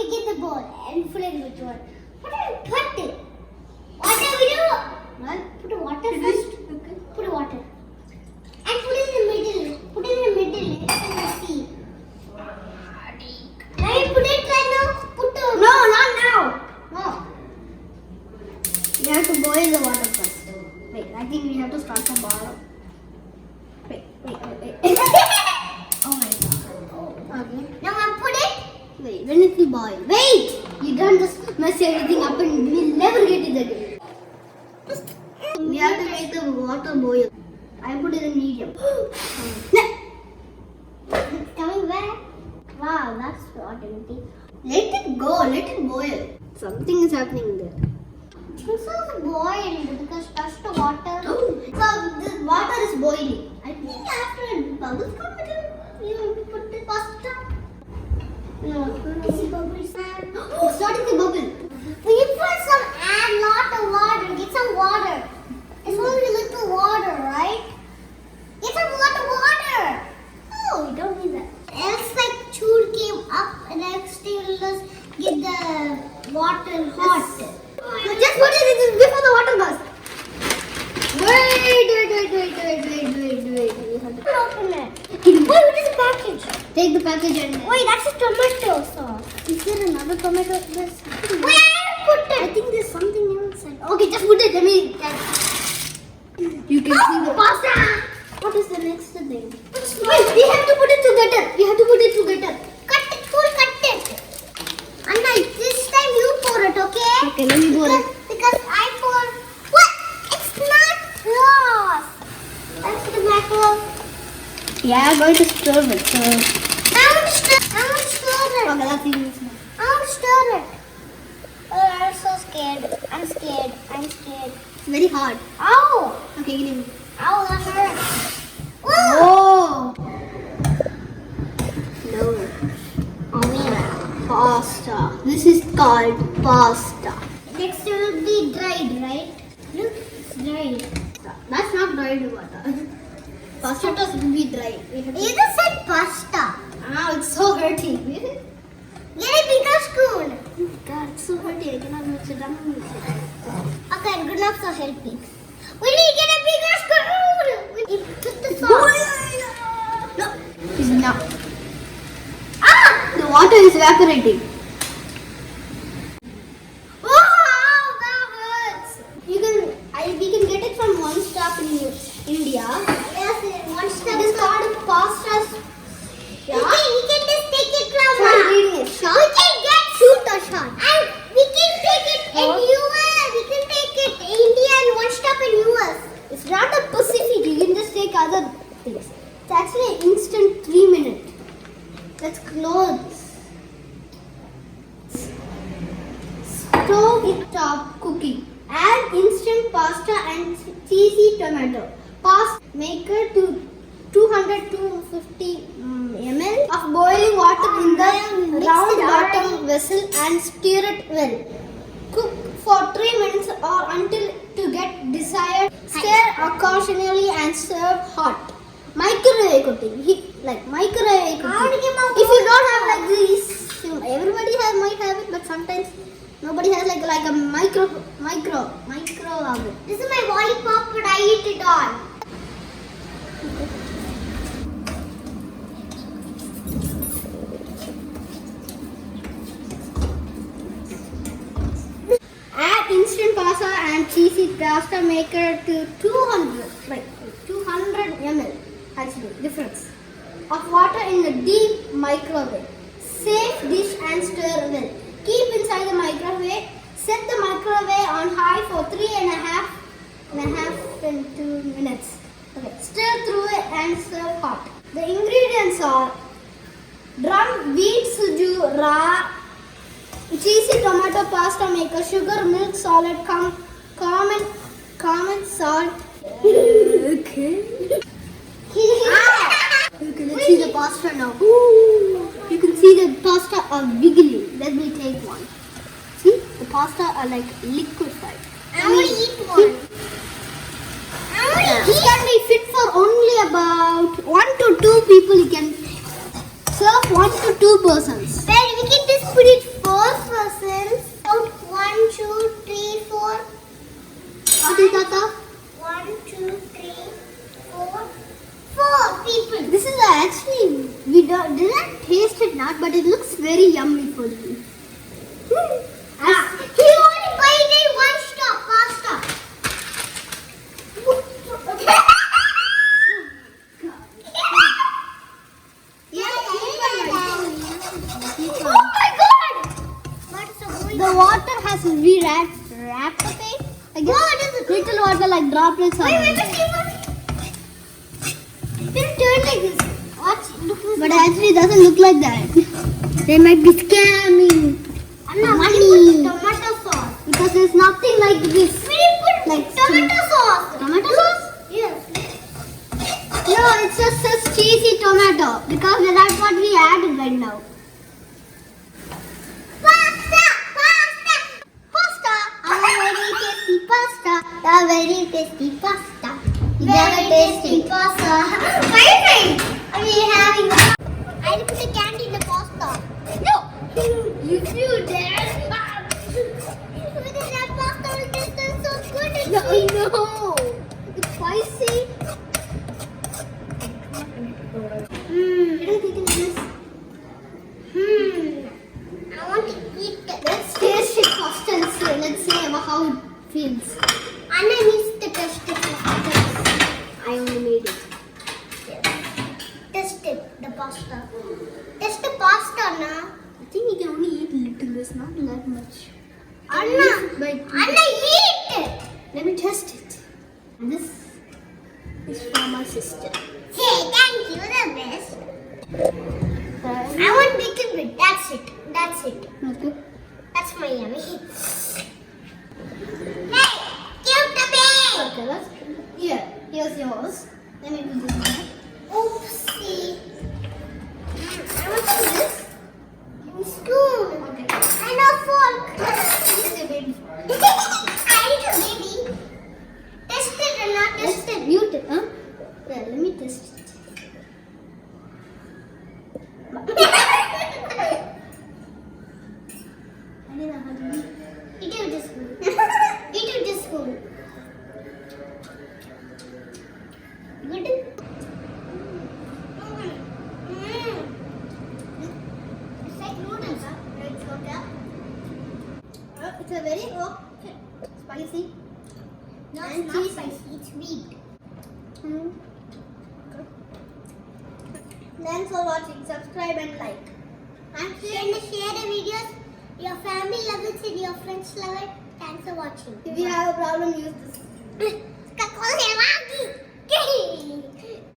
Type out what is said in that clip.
we get the bowl and fill it with water. What do we put it? What do we do? Well, put the water first. Okay. Put the water. And put it in the middle. Put it in the middle and the sea. Now you put it right now. Put the... No, not now. No. You have to boil the water first. Wait, I think we have to start from bottom. Wait. Oh my god. Okay. Now I put it. Wait, when it will boil. Wait! You don't just mess everything up and we'll never get it again. We have to make the water boil. I put it in medium. It's coming back. Wow, that's not empty. Let it go, let it boil. Something is happening there. This is boiled because touch the water. Oh. So the water is boiling. I think after bubbles come, you have to put the pasta. No, is it bubbles? It's not in the bubble. We put some add lot of water. Get some water. It's only little water, right? Get some lot of water. Oh, we don't need that. Else like chud came up and I still just get the water hot. Just put it before the water bursts. Wait. We have to open it. Wait, what is the package? Take the package and... Wait, that's a tomato sauce. Is there another tomato? Wait, I put it. I think there's something else. Okay, just put it. Let me... You can see the pasta. What is the next thing? Wait, we have to put it together. Cut it, cut it. Anna, this time you pour it, okay? Okay, let me pour it. Because I pour... What? It's not lost. That's the mackerel. Yeah, I'm going to stir it. I want to stir it. Okay, that's easy. I want to stir it. Oh, I'm so scared. I'm scared. It's very hard. Ow! Okay, give me. Ow, that hurt. Oh! No. Oh, yeah. Pasta. This is called pasta. Next it will be dried, right? Look, it's dried. That's not dried water. Pasta does be dried. You just said pasta. Ow, it's so hurting. Get a bigger spoon. Oh my god, it's so hurting. I cannot mix it. Okay, good enough to help me. We need to get a bigger spoon. Put the sauce. No, it's not. Ah! The water is evaporating. Oh, that hurts. We can get it from one stop in India. Yes, one stop. It is called pasta. Yeah. We can just take it from Shott. We can get Shott. And we can take it in US. We can take it India and one stop in US. It's not a Pacific. You can just take other things. It's actually an instant 3 minutes. Let's close. Stove top cooking. Add instant pasta and cheesy tomato. Pasta maker to 200 to 250 ml of boiling water in the round bottom vessel and stir it well. Cook for 3 minutes or until to get desired. Stir occasionally and serve hot. Microwave cooking. Microwave cooking. If you don't have like these, everybody might have it, but sometimes nobody has like a micro oven. This is my lollipop, but I eat it all. Add instant pasta and cheesy pasta maker to 200 ml. Actually, difference of water in the deep microwave. Safe dish and stir well. Keep inside the microwave. Set the microwave on high for 3.5 and 2 minutes. Okay. Stir through it and serve hot. The ingredients are drum wheat suju, raw, cheesy tomato pasta maker, sugar, milk, solid, common salt. Okay. Okay, let's see the pasta now. Ooh. You can see the pasta are wiggling. Let me take one. See, the pasta are like liquefied. I want to eat one. This can be fit for only about 1 to 2 people. You can serve 1 to 2 persons. Then we can just put it 4 is actually, didn't taste it not, but it looks very yummy for me. He only bought it one stop, pasta. Oh my god! The water has wrapped up it. I guess what is it? Little water like droplets. Wait. It turn like this. But actually it doesn't look like that. They might be scamming money. Tomato sauce. Because there's nothing like this. We put like tomato sauce. Tomato sauce? Yes. No, it just says cheesy tomato. Because that's what we added right now. Pasta. Very tasty pasta. Very tasty pasta. My friend, are we having? I'll put the candy in the pasta. No, if you dare, because that pasta will taste so good. No, it's spicy. I want to eat it. Let's taste it first and see. Let's see how it feels. Anna needs to test it. I only made it. Yes. Test it, the pasta. Test the pasta, Anna. I think you can only eat little. There's not that much. Anna, eat it. Let me test it. And this is for my sister. Hey, thank you. The best. I want little bit. That's it. Okay. That's my yummy. Okay, let's. Here's yours. Let me do this one. Oopsie. I want to do this. Give me spoon. Okay. And a fork. Use your baby fork. I need a baby. Test it or not test it? Mute it, huh? Yeah, let me test it. Eat it with this spoon. Eat it with this spoon. Good. It's like noodles, huh? It's okay. It's a very spicy. No, it's not spicy. It's sweet. Thanks for watching. Subscribe and like. And share the videos. Your family loves it and your friends love it. Thanks for watching. If you have a problem, use this.